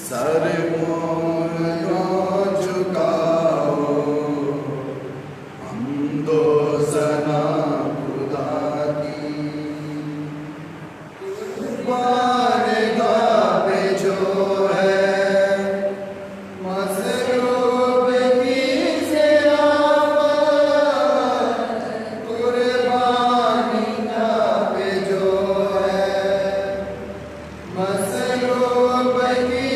سر مولانا جھکاؤ حمد و ثنا خدا کی بارگاہ پہ جو ہے مظلوم کی ضیافت قربانی پہ جو ہے مظلوم کی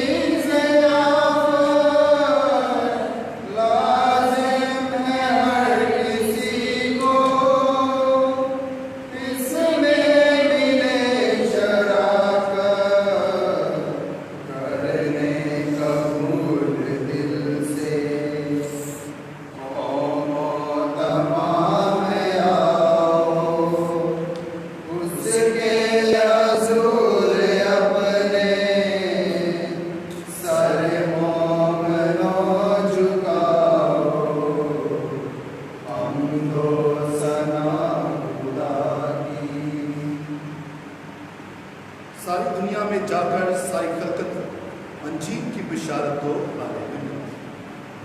ساری دنیا میں جا کر ساری خلقت انجیل کی بشارت دو ہاللیلویا۔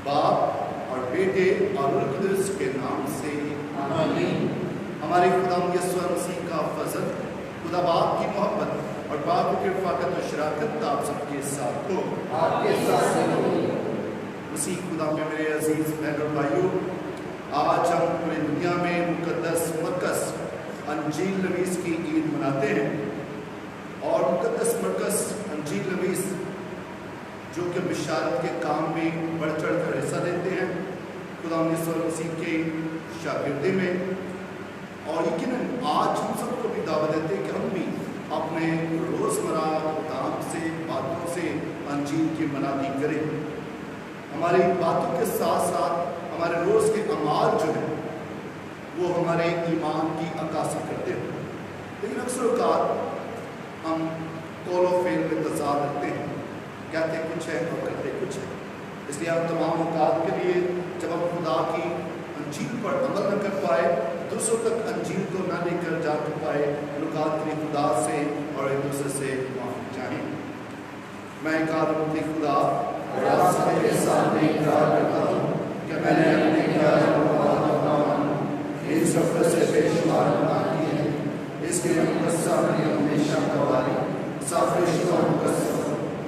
باپ اور بیٹے اور روح القدس کے نام سے آمین۔ ہمارے خدا یسوع مسیح کا فضل، خدا باپ کی محبت اور باپ کی رفاقت و شراکت آپ سب کے ساتھ ہو۔ آپ کے ساتھ ہو۔ مسیح خدا میں میرے عزیز بہن اور بھائیوں، آج ہم پوری دنیا میں مقدس مرکز انجیل نویس کی عید مناتے ہیں، اور مقدس مرکز انجیل نویس جو کہ بشارت کے کام میں بڑھ چڑھ کر حصہ لیتے ہیں خدا یسوع مسیح کے شاگردی میں، اور یقیناً آج ہم سب کو بھی دعوت دیتے ہیں کہ ہم بھی اپنے روزمرہ کام سے باتوں سے انجیل کی منادی کریں۔ ہماری باتوں کے ساتھ ساتھ ہمارے روز کے اعمال جو ہیں وہ ہمارے ایمان کی عکاسی کرتے ہیں، لیکن اکثر اوقات ہم قول و فعل میں تضاد رکھتے ہیں، کہتے کچھ ہے اور کرتے کچھ ہے۔ اس لیے ہم تمام اوقات کے لیے جب ہم خدا کی انجیل پر عمل نہ کر پائے، دوسروں تک انجیل کو نہ لے کر جا پائے، اوقات کے لیے خدا سے اور ایک دوسرے سے معافی چاہیں۔ میں کارمتی خدا اور آپ سب کے سامنے اقرار کرتا ہوں کہ میں نے اپنے ان سفر سے بے شمار گناہ کیے ہیں، اس کے مقدس اپنی ہمیشہ گواری صاف رشتہ اور مقصد،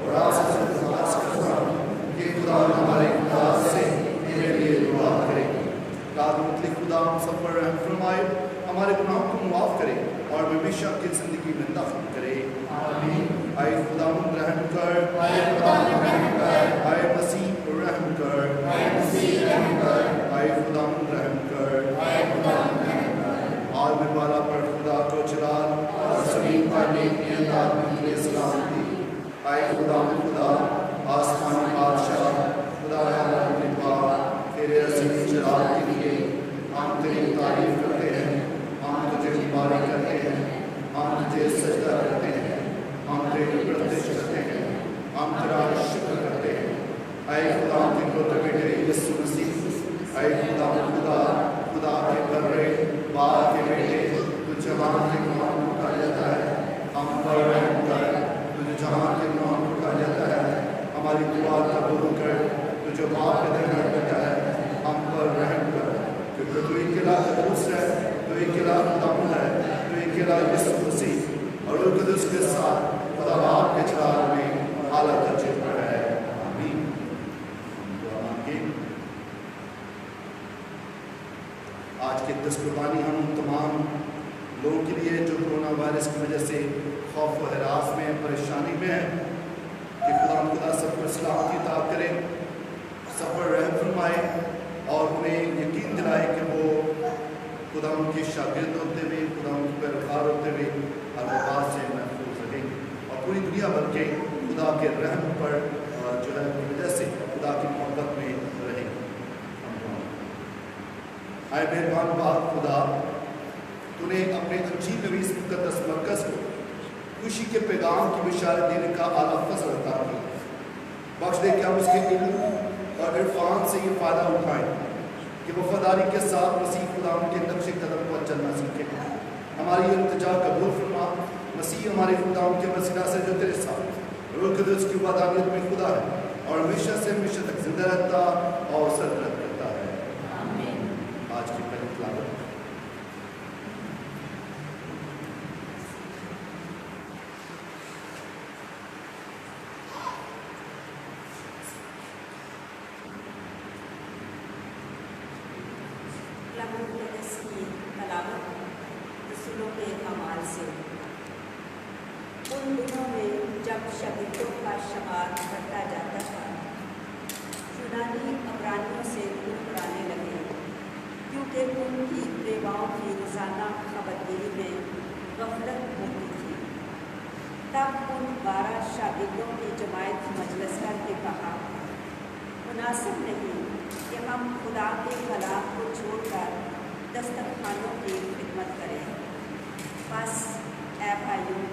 اور آپ سے درخواست کرتا ہوں کہ خدا ہمارے خدا سے میرے لیے دعا کرے۔ کارمتی خدا ہم سب پر رحم فرمائے، ہمارے گناہوں کو معاف کرے اور ہمیشہ کی زندگی میں دخل کرے، آمین۔ اے خدا رحم کر، اے خدا رحم کر، اے مسیح رحم کر، اے مسیح رحم کر، اے خدا رحم کر، اے خدا رحم کر، عالم والا پر خدا کو جلال اور زمین پر نیکی عطا کے لیے سلامتی۔ اے خدا آسمانی بادشاہ خدا پاک، تیرے عظیم جلال کے لیے ہم تیری تعریف کرتے ہیں، ہم تجھے مبارک کرتے ہیں، ہم تجھے سجدہ کرتے ہیں، ہم تیری پرستش کرتے ہیں، ہم تیرا شکر کرتے ہیں۔ اے خدا کے پتر بیٹے یسوع مسیح، اے خدا خدا کے برے باپ کے بیٹے، تو جہاں کے گناہوں کو اٹھا جاتا ہے، ہم پر رحم کر، تجھے جہاں کے گناہوں کو اٹھا جاتا ہے، ہماری دعا قبول کر، تو جو باپ کے درگاہ بیٹھا ہے ہم پر رحم کر، کیونکہ تو ایک الہ قدوس ہے، تو ایک الہ خداوند ہے، تو ایک الہ یسوع مسیح اور روح القدس کے ساتھ خدا باپ کے جلال میں اعلیٰ درجے پر ہے، آمین۔ دعا مانگیں۔ آج کی دس قربانی ہم تمام لوگوں کے لیے جو کورونا وائرس کی وجہ سے خوف و ہراس میں پریشانی میں ہیں، کہ خدا سب پر سلامتی عطا کرے، سب پر رحم فرمائے، اور انہیں یقین دلائے کہ وہ خدا ان کے شاگرد ہوتے ہوئے، خدا ان کے پیروکار ہوتے ہوئے ہر وبا سے محفوظ رہیں، اور پوری دنیا بھر کے خدا کے رحم پر جو ہے وجہ سے خدا کی محبت میں رہیں۔ اے مہربان پاک خدا، تو نے اپنے انجیل نویس مقدس مرکز کو خوشی کے پیغام کی بشارت دینے کا اعلیٰ فضل عطا کیا، بخش دے کہ ہم اس کے علم اور عرفان سے یہ فائدہ اٹھائیں کہ وفاداری کے ساتھ مسیح خدا کے نقش قدم پر چلنا سیکھیں۔ ہماری التجا قبول فرما، مسیح ہمارے خدا کے وسیلہ سے جو تیرے ساتھ रूह कुदस की वादानियत में खुदा है और हमेशा से हमेशा तक जिंदा रहता और सल्तनत करता है। आमीन। आज की पहली तिलावत रसूलों के अमाल से। उन दिनों में जब शहीदों का शुमार बढ़ता जाता था, यूनानी अबरानियों से मुकराने लगे, क्योंकि उनकी बेवाओं की रोज़ाना खबरगिरी में गफलत होती थी। तब उन 12 शागिर्दों की जमायत मजलिस करके कहा, मुनासिब नहीं कि हम खुदा के कलाम को छोड़कर दस्तरखानों की खिदमत करें। बस ऐ भाइयों,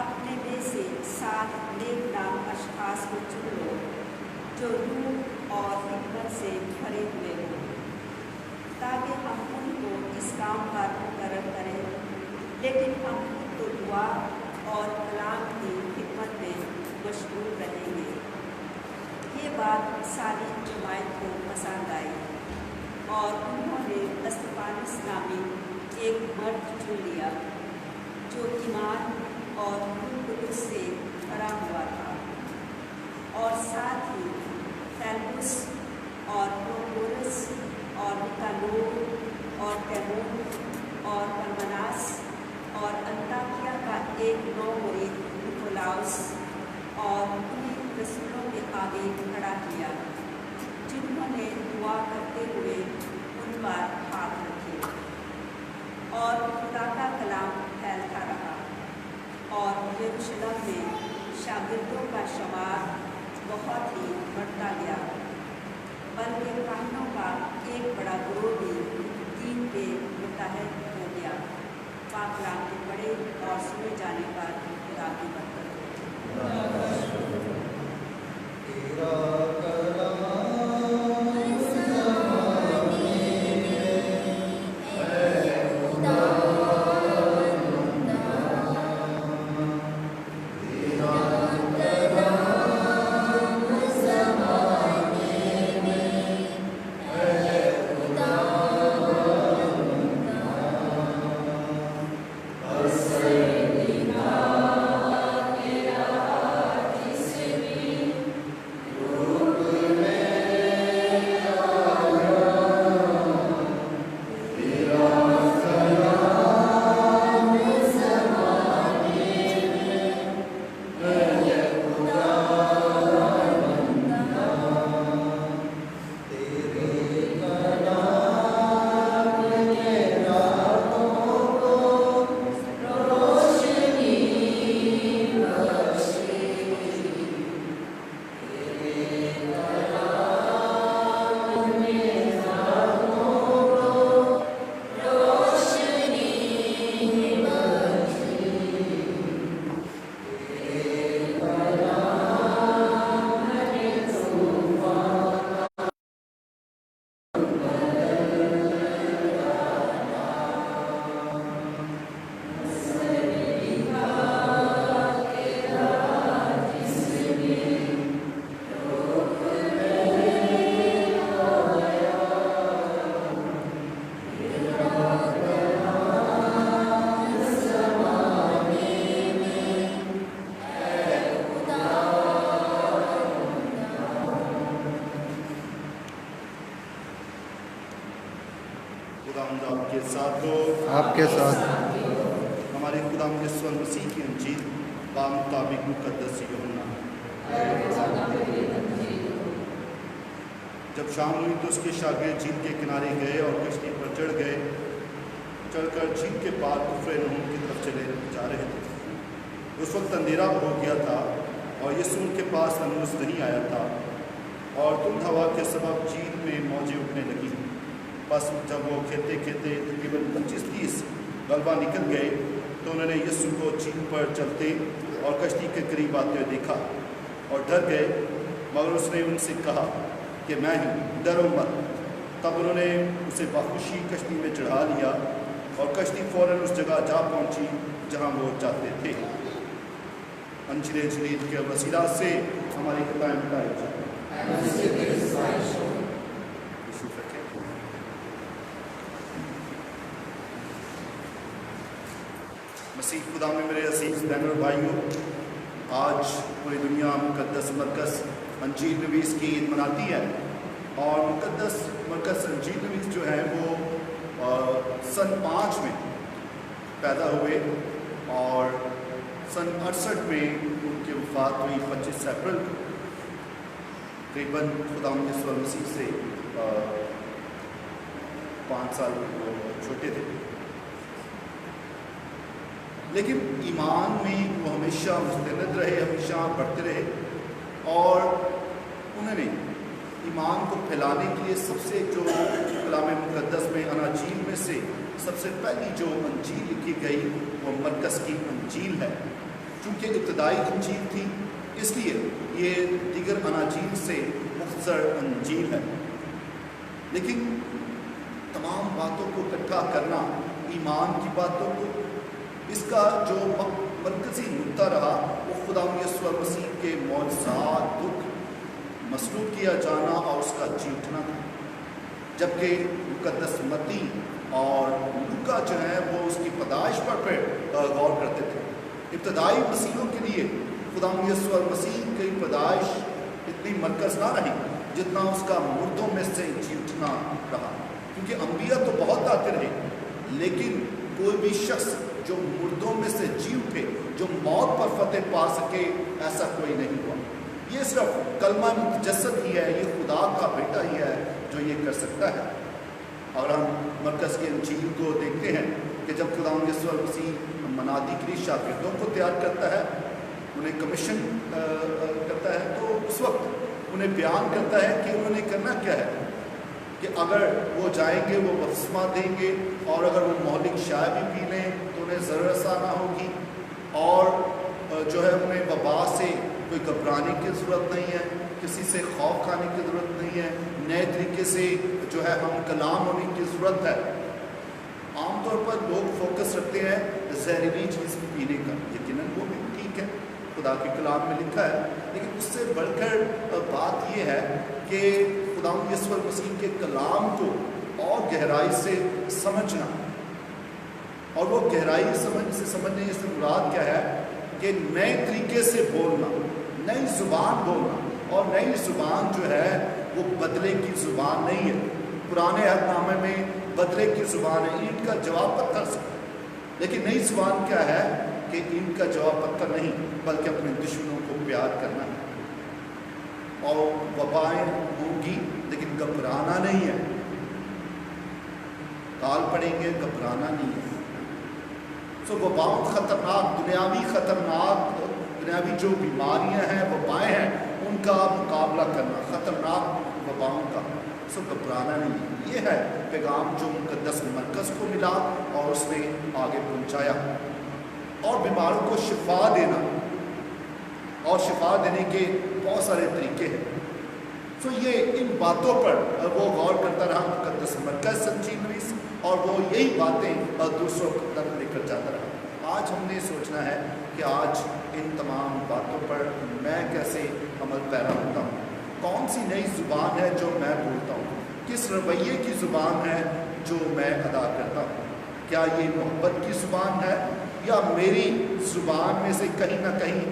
अपने में से 7 नेक नाम अशखास को चुन लो जो रूह और हिकमत से भरे हुए हों, ताकि हम उनको इस काम पर मुकर्रर करें, लेकिन हम खुद तो दुआ और कलाम की खिदमत में मशगूल रहेंगे। ये बात सारी जमायत को पसंद आई और उन्होंने दस्तपानस नामी एक मर्द चुन लिया जो ईमान और रूह कुदस से भरा हुआ था, और साथ ही फैलमुस और प्रोकोरस और निकानोर और कैमोन और परमनास और अंताकिया का एक नौ मुरीद निकोलाउस, और उन्हें रसूलों के आगे खड़ा किया, जिन्होंने दुआ करते हुए उन पर हाथ रखे। और खुदा का कलाम फैलता रहा और यरूशलेम में शागिर्दों का शुमार बहुत ही बढ़ता गया, बल्कि काहनों का एक बड़ा गिरोह भी दीन पे मुतहद हो गया। पाक कलाम के पढ़े और सुने जाने पर खुदा की बरकत हो। खुदावंद आपके साथ हो। आपके साथ हमारे खुदावंद यीशु मसीह की इंजील बामुताबिक मुकद्दस यूहन्ना। जब शाम हुई तो उसके शागिर्द झील के किनारे गए और कश्ती पर चढ़कर झील के पार कुफरनहूम की तरफ चले जा रहे थे। उस वक्त अंधेरा हो गया था और यीशु उनके पास हनूस नहीं आया था, और धुंध हवा के सबब झील में मौजें उठने लगी। बस जब वो खेलते खेलते तकरीबन 25-30 गलबा निकल गए तो उन्होंने यीशु को झील पर चलते और कश्ती के करीब आते हुए देखा और डर गए, मगर उसने उनसे कहा कि मैं हूँ, डरो मत। तब उन्होंने उसे बाखुशी कश्ती में चढ़ा लिया और कश्ती फ़ौरन उस जगह जा पहुँची जहाँ वो जाते थे। अंजीर जलील के वसीला से हमारी खताएं मिटाई जाए। मसीह खुदा में मेरे अजीज बहनों और भाइयों, आज पूरी दुनिया मुकद्दस मरकज़ अंजील नवीस की ईद मनाती है। और मुकद्दस मरकज़ अंजील नवीस जो है वो सन 5 में पैदा हुए और सन 68 में उनकी वफ़ात हुई 25 अप्रैल को। तकरीबन खुदा यीशु मसीह से 5 साल वो छोटे थे, लेकिन ईमान में वो हमेशा मुस्तनद रहे, हमेशा बढ़ते रहे। और उन्होंने ईमान को फैलाने के लिए सबसे जो कलाम मुक़द्दस में अनाजील में से सबसे पहली जो अंजील लिखी गई वो मरकज़ की अंजील है। चूँकि इब्तदाई अंजील थी इसलिए ये दीगर अनाजील से मुख्तसर अंजील है, लेकिन तमाम बातों को इकट्ठा करना, ईमान की बातों को, इसका जो मरकज़ी नुक्ता रहा वो खुदा यीशु मसीह के मौजज़ात, दुख, मसलूब किया जाना और उसका जी उठना था। जबकि मुक़द्दस मत्ती और लूका जो है वो उसकी पैदाइश पर गौर करते थे। इब्तदाई मसीहों के लिए खुदा यीशु मसीह की पैदाइश इतनी मरकज़ ना रही जितना उसका मुर्दों में से जी उठना रहा, क्योंकि अंबिया तो बहुत आते रहे, लेकिन कोई भी शख्स जो मुर्दों में से जी उठे, जो मौत पर फतेह पा सके, ऐसा कोई नहीं हुआ। ये सिर्फ कलमा मुतजस्सद ही है, ये खुदा का बेटा ही है जो ये कर सकता है। और हम मरकज़ की अंजील को देखते हैं कि जब खुदा यीशु मसीह मनादी के लिए शागिर्दों को तैयार करता है, उन्हें कमीशन करता है, तो उस वक्त उन्हें बयान करता है कि उन्होंने करना क्या है, कि अगर वो जाएंगे वो बपतिस्मा देंगे, और अगर वो मौलिक चाय भी पी लें तो उन्हें ज़रूरत ना होगी, और जो है उन्हें वबा से कोई घबराने की ज़रूरत नहीं है, किसी से खौफ खाने की ज़रूरत नहीं है, नए तरीके से जो है हम कलाम होने की ज़रूरत है। आमतौर पर लोग फोकस रखते हैं जहरीली चीज़ पीने का, यकीनन वो भी ठीक है, खुदा के कलाम में लिखा है, लेकिन उससे बढ़कर बात ये है कि खुदा यीशु मसीह के कलाम को और गहराई से समझना, और वो गहराई से समझने से मुराद क्या है कि नए तरीके से बोलना, नई ज़ुबान बोलना। और नई ज़ुबान जो है वो बदले की ज़ुबान नहीं है। पुराने अहदनामे में बदले की ज़ुबान है, ईंट का जवाब पत्थर से, लेकिन नई ज़ुबान क्या है कि ईंट का जवाब पत्थर नहीं, बल्कि अपने दुश्मनों को प्यार करना है। और वबाएँ होंगी लेकिन घबराना नहीं है, काल पड़ेंगे, घबराना नहीं है। सो वबाओं ख़तरनाक, दुनियावी जो बीमारियां हैं, वबाएँ हैं, उनका मुकाबला करना, ख़तरनाक वबाओं का। सो घबराना नहीं। ये है पैगाम जो मुक़द्दस मरकज़ को मिला और उसने आगे पहुंचाया। और बीमारों को शिफा देना, और शिफा देने के बहुत सारे तरीके हैं। तो ये इन बातों पर वो गौर करता रहा मुक़द्दस मरकज़ अंजील नवीस, और वो यही बातें दूसरों तक लेकर जाता रहा। आज हमने सोचना है कि आज इन तमाम बातों पर मैं कैसे अमल पैरा होता हूँ, कौन सी नई ज़ुबान है जो मैं बोलता हूँ, किस रवैये की ज़ुबान है जो मैं अदा करता हूँ। क्या ये मोहब्बत की ज़ुबान है, या मेरी ज़ुबान में से कहीं ना कहीं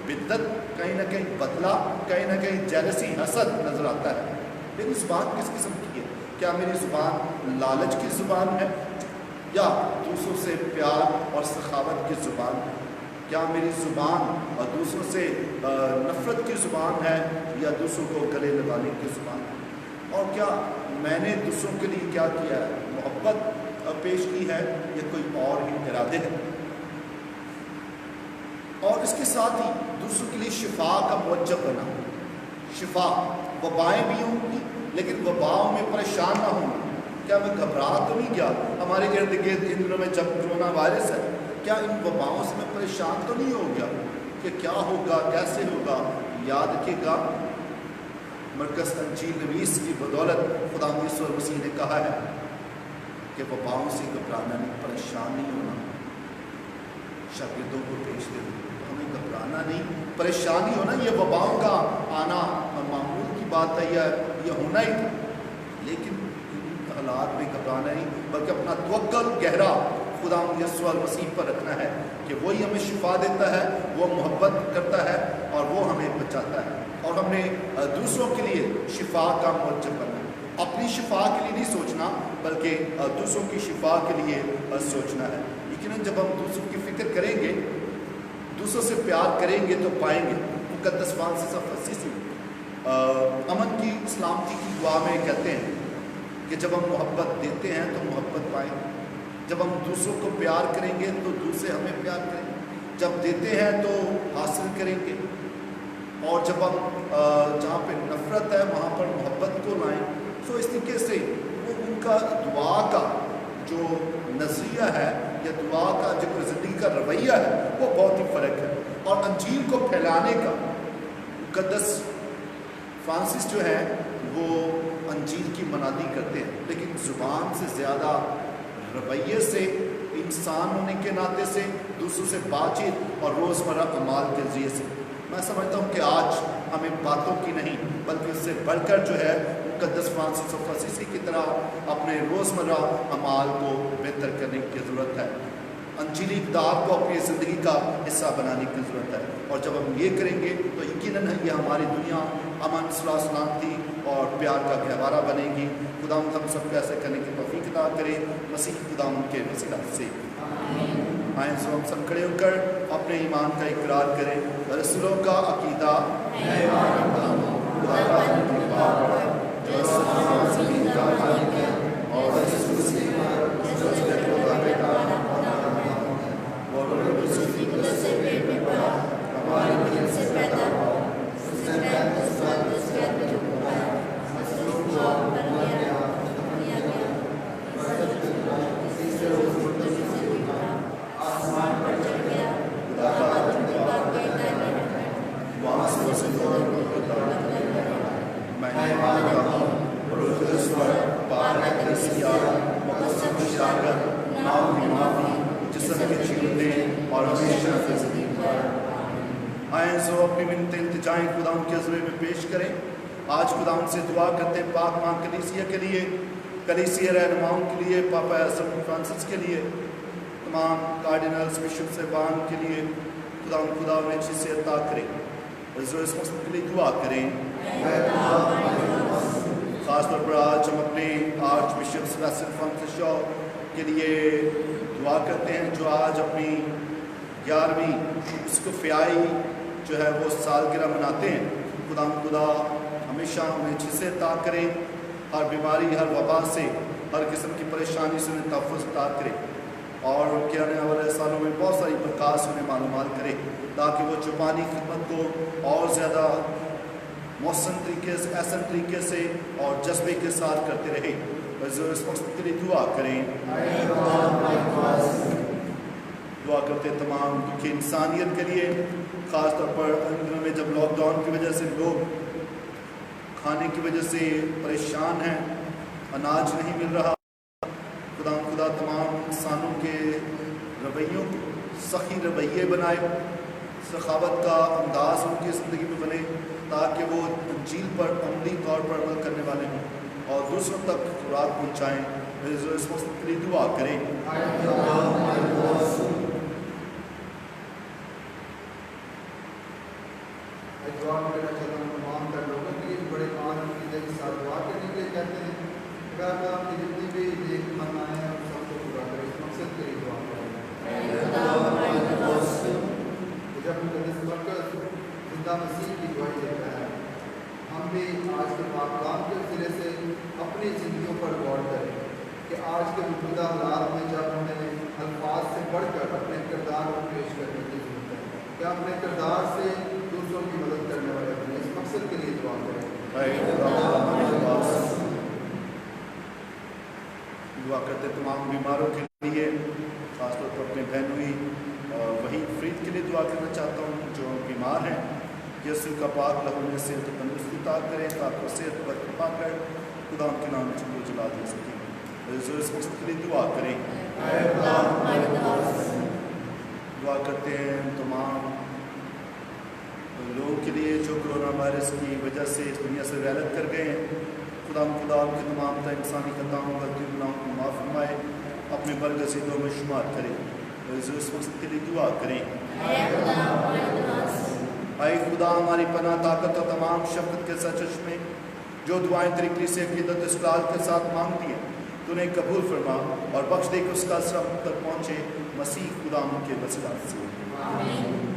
बिद्दत, कहीं ना कहीं बदला, कहीं ना कहीं जेलसी, हसद नज़र आता है। मेरी ज़ुबान किस किस्म की है? क्या मेरी ज़ुबान लालच की ज़ुबान है, या दूसरों से प्यार और सखावत की ज़ुबान है? क्या मेरी ज़ुबान और दूसरों से नफ़रत की ज़ुबान है, या दूसरों को गले लगाने की ज़ुबान है? और क्या मैंने दूसरों के लिए क्या किया है, मोहब्बत पेश की है, या कोई और ही इरादे हैं? और इसके साथ ही दूसरों के लिए शिफा का मुवज्जह बना। शिफा, वबाएँ भी होंगी, लेकिन वबाओं में परेशान ना होना। क्या मैं घबरा तो नहीं गया? हमारे इर्द गिर्द इन दिनों में जब कोरोना वायरस है, क्या इन वबाओं से मैं परेशान तो नहीं हो गया कि क्या होगा, कैसे होगा? याद रखिएगा, मरकज़ अंजील नवीस की बदौलत खुदा यीशु मसीह ने कहा है कि वबाओं से घबराना नहीं, परेशान नहीं होना, शागिर्दों को भेजते हुए हमें घबराना नहीं। परेशानी हो ना, ये वबाओं का आना मामूल की बात है, यह होना ही था, लेकिन इन हालात में घबराना नहीं, बल्कि अपना तवक्कुल गहरा खुदा यीशु मसीह पर रखना है कि वही हमें शिफा देता है, वो मोहब्बत करता है और वो हमें बचाता है। और हमने दूसरों के लिए शिफा का मुवज्जह बनना है, अपनी शिफा के लिए नहीं सोचना, बल्कि दूसरों की शिफा के लिए सोचना है। लेकिन जब हम दूसरों की फ़िक्र करेंगे, दूसरों से प्यार करेंगे तो पाएंगे। मुक़द्दस फ्रांसिस ऑफ असीसी अमन की सलामती की दुआ में कहते हैं कि जब हम मोहब्बत देते हैं तो मोहब्बत पाएंगे, जब हम दूसरों को प्यार करेंगे तो दूसरे हमें प्यार करेंगे, जब देते हैं तो हासिल करेंगे, और जब हम जहाँ पे नफ़रत है वहाँ पर मोहब्बत को लाएं। तो इस तरीके से वो उनका दुआ का जो नज़रिया है या दुआ का जो ज़िंदगी का रवैया है वो बहुत ही फ़र्क है। और अंजील को फैलाने का मुक़द्दस फ्रांसिस जो है वो अंजील की मनादी करते हैं, लेकिन ज़ुबान से ज़्यादा रवैये से, इंसान होने के नाते से, दूसरों से बातचीत और रोज़मर्रा अमाल के ज़रिए से। मैं समझता हूँ कि आज हमें बातों की नहीं बल्कि उससे बढ़कर जो है मुक़द्दस फ्रांसिस ऑफ असीसी की तरह अपने रोज़मर्रा अमाल को बेहतर करने की ज़रूरत है। अंजीली इक़दार को अपनी ज़िंदगी का हिस्सा बनाने की ज़रूरत है, और जब हम ये करेंगे तो यकीनन ये हमारी दुनिया अमन, सलाह, सलामती और प्यार का गहवारा बनेगी। खुदा हम सबको ऐसे करने की तौफीक अता करे, मसीह खुदा के वसीला से। आए सो हम सब खड़े होकर अपने ईमान का इकरार करें। रसूलों का अकीदा इल्तिजाएं खुदा के ज़रिए में पेश करें। आज खुदा से दुआ करते हैं पाक मां कलीसिया के लिए, कलीसिया रहनुमाओं के लिए, पापा एसएम फ्रांसिस के लिए, तमाम कार्डिनल्स, बिशप साहबान के लिए खुदा में अच्छी से अता करें। इस मकसद के लिए दुआ करें। ख़ास तौर पर आज हम अपने arch bishop Sebastian Francis Shaw के लिए दुआ करते हैं, जो आज अपनी 11वीं स्कूफियाई जो है वो सालगिरह मनाते हैं। खुदा हमेशा उन्हें अच्छे से अता करें, हर बीमारी, हर वबा से, हर किस्म की परेशानी से उन्हें तहफ़्फ़ुज़ अता करें, और उनके आने वाले सालों में बहुत सारी प्रकाश उन्हें मालूमात करें, ताकि वो जुबानी खिदमत को और ज़्यादा मौसम तरीके से, ऐसा तरीके से और जज्बे के साथ करते रहे। इस मकसद के लिए दुआ करें। दुआ करते तमाम दुखी इंसानियत के लिए, ख़ास तौर पर इन दिनों में जब लॉकडाउन की वजह से लोग खाने की वजह से परेशान हैं, अनाज नहीं मिल रहा। खुदा तमाम इंसानों के रवैयों को सखी रवैये बनाए, सखावत का अंदाज़ उनकी ज़िंदगी में बने, ताकि वो अंजील पर अमली तौर पर अमल करने वाले हों और दूसरों तक खुराक पहुँचाएँ। इस मकसद के लिए दुआ करें। दुआ करना चाहता हूँ तमाम तर लोगों के लिए बड़े मान के साथ दुआ करने के लिए कहते हैं। अगर आपकी जितनी भी नेक मन आए हैं सबको पूरा करें, इस मकसद के लिए दुआ करें। जब जिंदा मसीह की दुआई देता है, हम भी आज के पाकलाम के सिरे से अपनी ज़िंदगियों पर गौर करें कि आज के मौजूदा हालात में जब हमें अल्फाज से बढ़कर अपने किरदार को पेश करने की ज़रूरत है, क्या अपने किरदार से दूसरों की मदद करने वाले अपने इस मकसद के लिए दुआ करें। दुआ करते तमाम बीमारों के लिए, खासतौर पर अपने बहनोई वही फरीद के लिए दुआ करना चाहता हूँ जो बीमार हैं। यीशु का पाक लहू में से तंदुरुस्ती अता करें, ताकि सेहत बरकत पाकर खुदा उनके नाम को जला दे सकें। इस मकसद के लिए दुआ करें। दुआ करते हैं तमाम ان لوگوں کے لیے جو کورونا وائرس کی وجہ سے اس دنیا سے رحلت کر گئے ہیں، خدا ان کے تمام تر انسانی خطاؤں غلطی گناہوں کو معاف فرمائے، اپنے برگزیدوں میں شمار کرے، اس وقت کے لیے دعا کریں۔ اے خدا ہماری پناہ، طاقت اور تمام شفقت کے سچش میں جو دعائیں طریقے سے عقیدت استقلال کے ساتھ مانگتی ہیں تو انہیں قبول فرما اور بخش دے کہ اس کا سب تک پہنچے، مسیح خدا کے وسیلہ سے آمین۔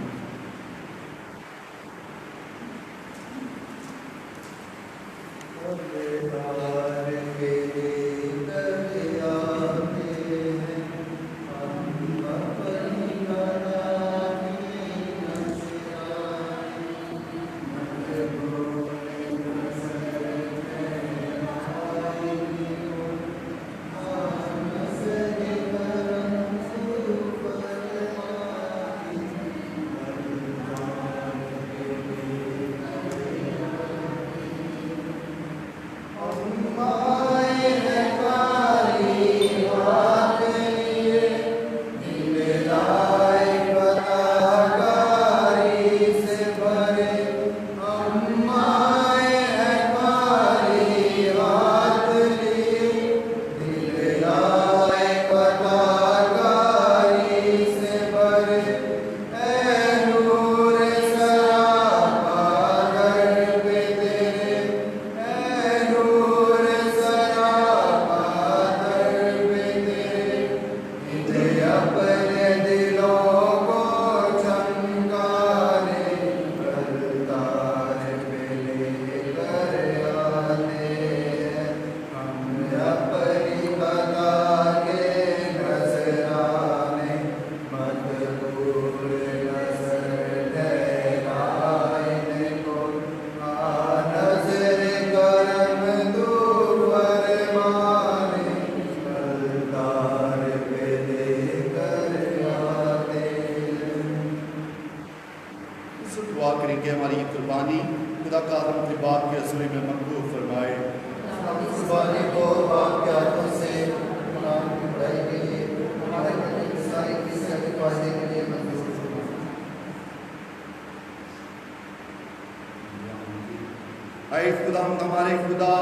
اے خدا ہمارے خدا،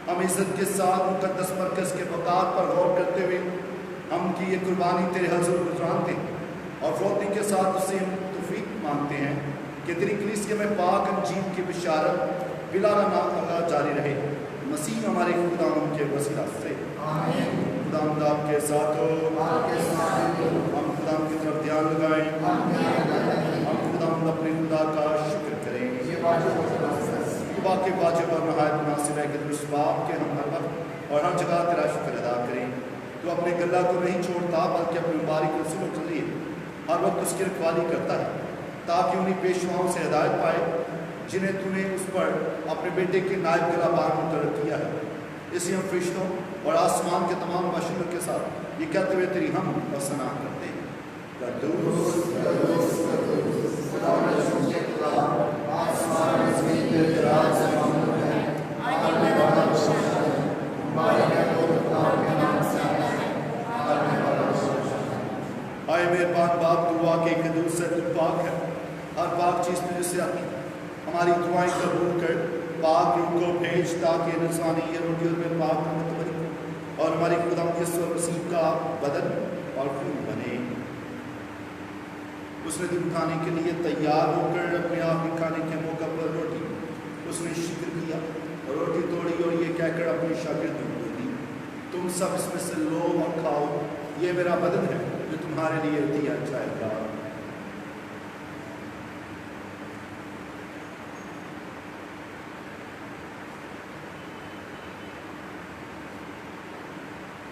ہم عزت کے ساتھ مقدس مرکز کے وقار پر غور کرتے ہوئے ہم کی یہ قربانی تیرے حضور گزرانتے ہیں اور فوتی کے ساتھ اسے ہم توفیق مانگتے ہیں کہ تیری کلیسیا میں پاک انجیل کی بشارت بلا ناغہ جاری رہے، مسیح ہمارے خدا ہم کے وسیلہ سے آمین۔ خدا ہم آپ کے ساتھ ہو، ہم خدا ہم کی طرف دھیان لگائیں، ہم خدا ہم اپنے خدا کا شکر کریں۔ واقعی واجب اور نہایت مناسب ہے کہ اس باپ کے ہم ہر وقت اور ہر جگہ تیرا شکر ادا کریں۔ تو اپنے گلہ کو نہیں چھوڑتا بلکہ اپنے مبارک رسولوں کے ذریعے ہر وقت اس کی رکھوالی کرتا ہے تاکہ انہیں پیشواؤں سے ہدایت پائے جنہیں تو نے اس پر اپنے بیٹے کے نائب گلہ بار مقرر کیا ہے۔ اسی ہم فرشتوں اور آسمان کے تمام باشندوں کے ساتھ یہ کہتے ہوئے تیری ہم اور ثنا کرتے ہیں، قدوس قدوس قدوس خدا کے خدا، آسمان زمین کے راز سے مملو ہے، آنے والا بادشاہ ہے، مالک خدا کے نام سے آتا ہے، آنے والا بادشاہ۔ آئے مہربان باپ، دعا کے قدوس سے تو پاک ہے، ہر پاک چیز تجھ سے آتی ہے، ہماری دعائیں قبول کر، پاک روح کو بھیج تاکہ انسانی یہ روٹیوں میں پاک متبری اور ہماری خدا یسوع مسیح کا بدن اور خون بنے۔ اس نے دن اٹھانے کے لیے تیار ہو کر اپنے آپ ہی کھانے کے موقع پر روٹی اس نے شکر کیا اور روٹی توڑی اور یہ کہہ کر اپنے شاگردوں کو دی، تم سب اس میں سے لو اور کھاؤ، یہ میرا بدن ہے جو تمہارے لیے دیا جائے گا۔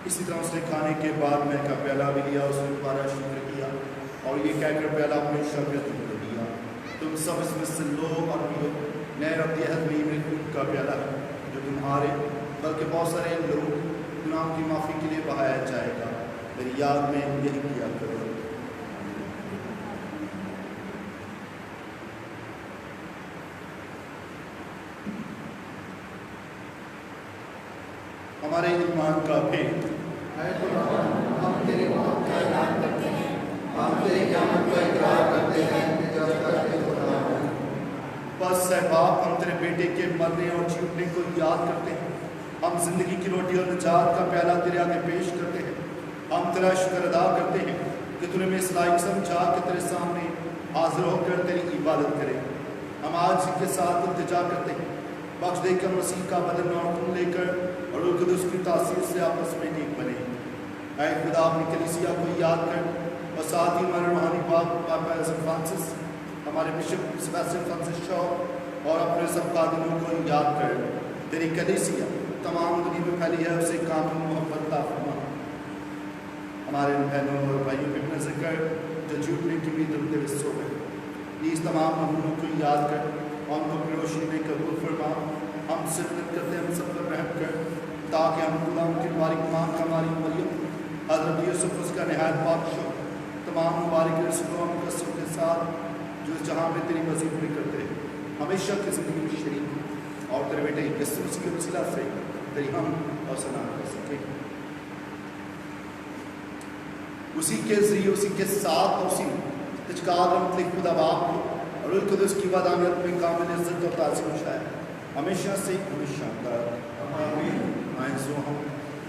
اسی طرح اس نے کھانے کے بعد میں کا پیالہ بھی لیا، اس نے دوبارہ شکر کیا اور یہ کہہ کر پیالہ اپنے شاگردوں کو دیا، تم سب اس میں سے لو اور پیو، نئے ربط عہد میں میرے خون کا پیالہ ہے جو تمہارے بلکہ بہت سارے لوگ گناہوں کی معافی کے لیے بہایا جائے گا، میری یاد میں یہی کیا کرو۔ ہمارے ایمان کا بھید، ہم تیری موت کا اعلان کرتے ہیں، ہم تیری قیامت کا اقرار کرتے ہیں کہ جب تک کہ خدا ہے۔ बस है बाप, हम तेरे बेटे के मरने और जी उठने को याद करते हैं। हम जिंदगी की रोटी और निजात का प्याला तेरे आगे पेश करते हैं। हम तेरा शुक्र अदा करते हैं कि तूने में इस लायक समझा कि तेरे सामने हाजिर होकर तेरी इबादत करें। हम आज के साथ इल्तिजा करते हैं, बख्श देकर मसीह का बदन और खून लेकर और रूह कुदूस की तासीर से आपस में एक बने। ऐ खुदा, अपनी कलीसिया को याद कर और साथ ही हमारे रूहानी बाप पापा फ्रांसिस, हमारे बिशप सेबेस्टियन फ्रांसिस शॉ और अपने सब कादिनों को याद कर तेरी कलीसिया तमाम दुनिया में फैली है, उसे कानून मोहब्बत अता फरमा। हमारे बहनों और भाइयों पे नजर कर जो झूठने की भी दुर्दे सो गए, इस तमाम ममनों को याद कर और उनको अपनी रोशनी में कबूल फरमा। हम सिफत करते हैं, हम सब पर रहम कर, ताकि हम खुदा उनकी मुबारक माँ हमारी मरियम हज़रत यूसुफ उसका नहायत बादशाह तमाम मुबारक रसूलों और मुक़द्दसों के साथ जो जहाँ में तेरी मज़ीद पूरी करते हैं, हमेशा की ज़िंदगी में शरीक और तेरे बेटे यीशु मसीह के वसीला से तेरी हम और सना कर सकें। उसी के ज़रिए, उसी के साथ और उसी तजकाल खुदा बाप को और रूह कुदूस की वादानियत में कामिल इज़्ज़त और ताज़ीम शायद हमेशा से हमेशा तक आमीन। आए सो हम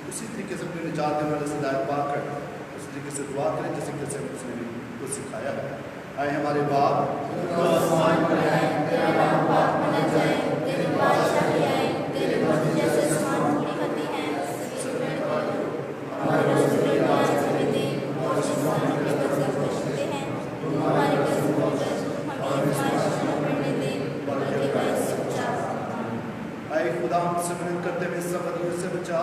उसी तरीके से अपने निजात देने वाले से हिदायत पाकर उस तरीके से दुआ करें जैसे कैसे उसने भी को सिखाया है। आए हमारे बाप, खुदा हमसे मिलत करते हुए सब बदियों से बचा,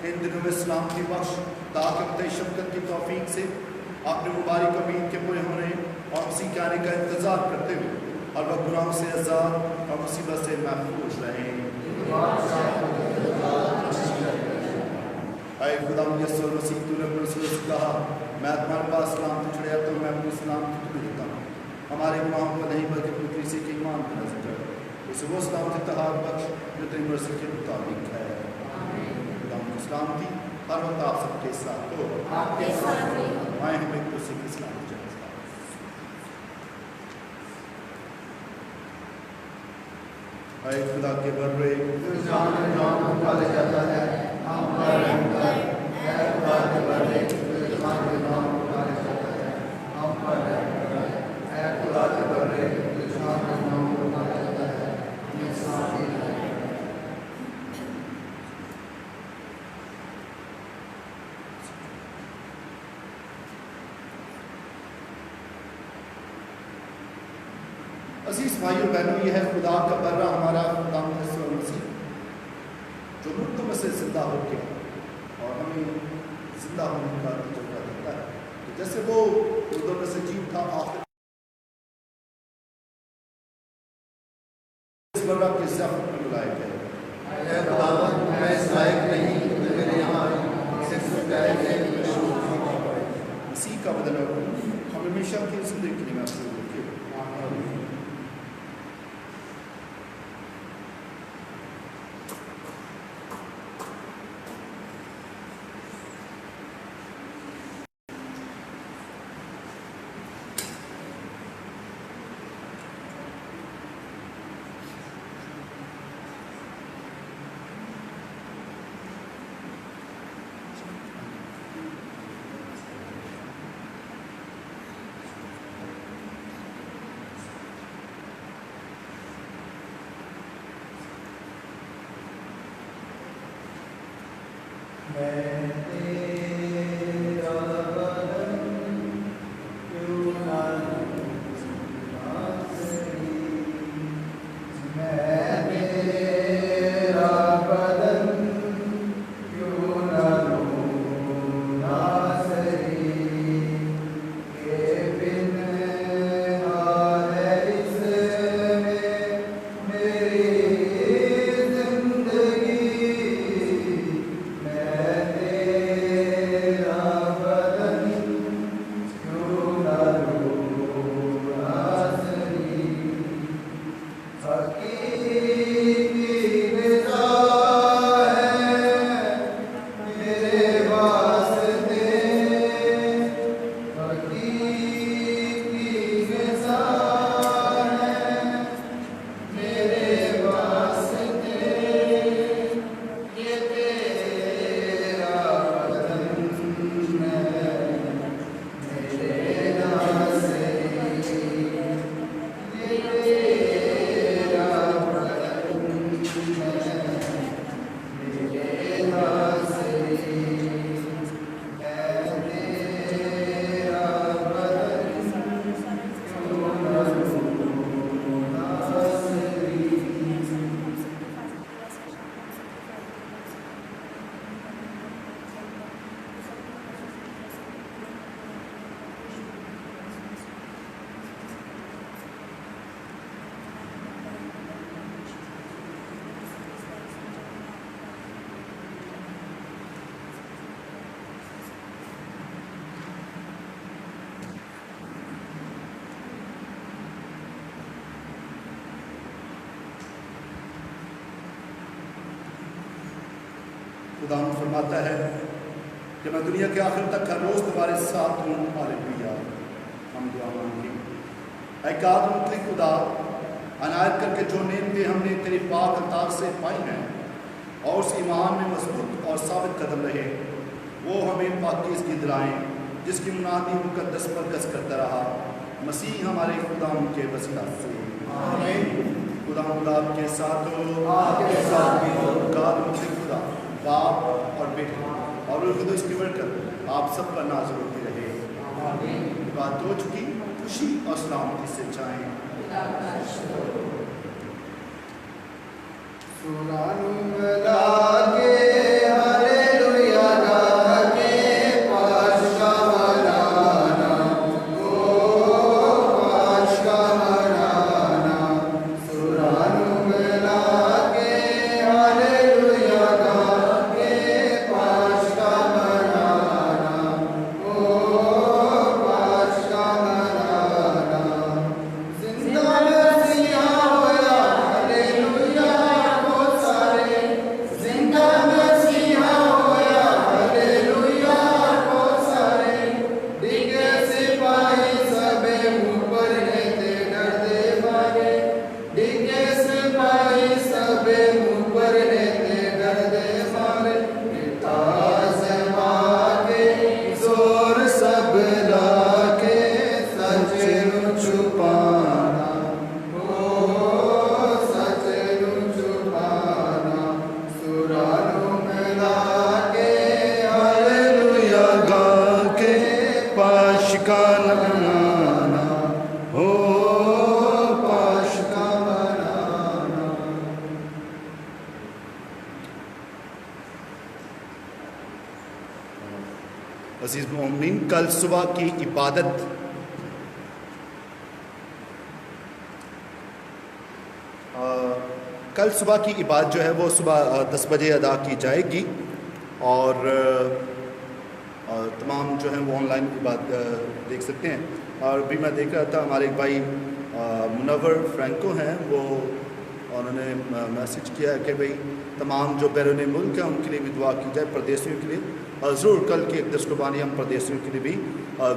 इन दिनों में सलामती बख्श, ताकि हम तेरी शफ़क़त की तौफीक से अपने मुबारक उम्मीद के पूरे होने और उसी के आने का इंतज़ार करते हुए हर वक्त गुनाहों से आज़ाद और मुसीबत से महफूज रहें। ऐ खुदा यीशु मसीह, तूने अपने रसूल से कहा, मैं तुम्हारे पास सलाम तो चढ़ाया तो मैं अपनी सलाम तुम्हें देता हूँ। हमारे गुनाहों को नहीं बल्कि अपनी कलीसिया के ईमान को नज़र कर उसे वो सलामती तहार बख्श जो तेरी मर्ज़ी के मुताबिक है। खुदा की सलामती हर वक्त आप सबके साथ हो। आए हम एक दूसरे की सलामती खुदा के बर्रे जान पुकारा जाता है, हम पर रहम कर। ऐ खुदा के बर्रे जान पुकारा जाता है, हम पर रहम कर। ऐ खुदा के बर्रे जान पुकारा जाता है, हमें साथ ही रहे। अजीज भाइयों बहनों, ये है खुदा का बर्रा हमारा खुदा यीशु मसीह जो मुर्दों में से जिंदा हो गया और हमें जिंदा होने का तजुर्बा देता है। तो जैसे वो मुर्दों में से जी उठा, आखिर इस बर्रा की ज़ियाफ़त में बुलाए गए। ऐ खुदावंद, मैं इस लायक नहीं कि मेरे यहाँ सिर्फ पहले मसीह का बदन और हम हमेशा की जिंदगी के लिए महसूस रखिए। खुदा फरमाता है कि मैं दुनिया के आखिर तक हर रोज़ तुम्हारे साथ हूँ। हालेलुया। हम दुआ मांगे। ऐ काद मुतलक खुदा, अनायत करके जो नेमतें हमने तेरी पाक अतार से पाई हैं और उस ईमान में मजबूत और साबित कदम रहे, वो हमें पाकीज़गी दिलाएं जिसकी मुनादी मुकद्दस पर कस करता रहा मसीह हमारे खुदा के वसीला से। आमीन। खुदा आपके साथ हो, आपके साथ भी हो। काद मुतलक खुदा, बाप और बेटे और रूह कुदूस की बरकत आप सब पर नाज़िल होती रहे। आमीन। बात हो चुकी, खुशी और सलामती से जाएं। अज़ीज़ मोमिन, कल सुबह की इबादत जो है वो सुबह 10 बजे अदा की जाएगी और तमाम जो हैं वो ऑनलाइन इबादत देख सकते हैं। और भी मैं देख रहा था हमारे एक भाई मुनव्वर फ्रैंको हैं, वो उन्होंने मैसेज किया है कि भाई तमाम जो बैरून मुल्क हैं उनके लिए भी दुआ की जाए, परदेशियों के लिए। और ज़रूर कल की एक कुर्बानी हम परदेशियों के लिए भी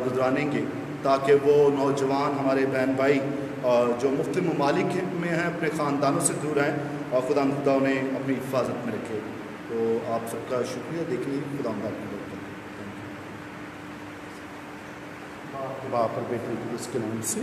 गुजरानेंगे ताकि वो नौजवान हमारे बहन भाई जो मुख्तलिफ ममालिक में हैं अपने ख़ानदानों से दूर हैं और खुदा उन्हें अपनी हिफाजत में रखे। तो आप सबका शुक्रिया देखने की। खुदा आपकी बरकत करे। बाप और बेटे इसके नाम से।